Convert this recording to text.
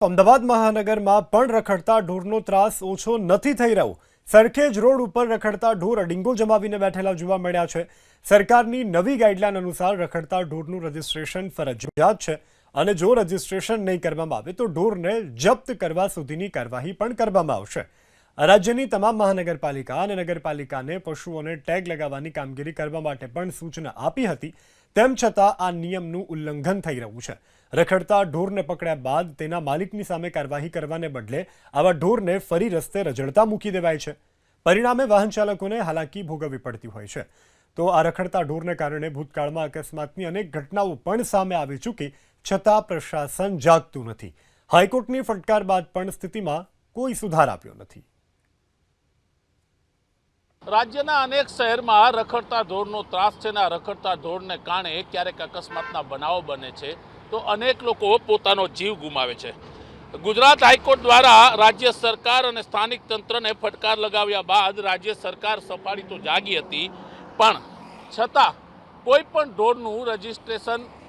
અમદાવાદ મહાનગરમાં પણ રખડતા ઢોરનો ત્રાસ ઓછો નથી થઈ રહ્યો। સરખેજ રોડ ઉપર રખડતા ઢોર અડીંગો જમાવીને બેઠેલા જોવા મળ્યા છે। સરકારની નવી ગાઈડલાઈન અનુસાર રખડતા ઢોરનું રજીસ્ટ્રેશન ફરજિયાત છે અને જો રજીસ્ટ્રેશન નહીં કરવામાં આવે તો ઢોરને જપ્ત કરવા સુધીની કાર્યવાહી પણ કરવામાં આવશે। રાજ્યની તમામ મહાનગરપાલિકા અને નગરપાલિકાને પશુઓને ટેગ લગાવવાની કામગીરી કરવા માટે પણ સૂચના આપી હતી। તેમ છતાં આ નિયમનું ઉલ્લંઘન થઈ રહ્યું છે। રખડતા ઢોરને પકડ્યા બાદ તેના માલિકની સામે કાર્યવાહી કરવાને બદલે આવા ઢોરને ફરી રસ્તે રઝળતા મૂકી દેવાય છે। પરિણામે વાહન ચાલકોને હાલાકી ભોગવવી પડતી હોય છે। તો આ રખડતા ઢોરને કારણે ભૂતકાળમાં અકસ્માતની અનેક ઘટનાઓ પણ સામે આવી ચૂકી છતાં પ્રશાસન જાગતું નથી। હાઈકોર્ટની ફટકાર બાદ પણ સ્થિતિમાં કોઈ સુધાર આવ્યો નથી। રાજ્યના અનેક શહેરમાં રખડતા ઢોરનો ત્રાસ છે ને આ રખડતા ઢોરને કારણે ક્યારેક અકસ્માતના બનાવો બને છે તો અનેક લોકો પોતાનો જીવ ગુમાવે છે। ગુજરાત હાઈકોર્ટ દ્વારા રાજ્ય સરકાર અને સ્થાનિક તંત્રને ફટકાર લગાવ્યા બાદ રાજ્ય સરકાર સફાળી તો જાગી હતી, પણ છતાં કોઈ પણ ઢોરનું રજીસ્ટ્રેશન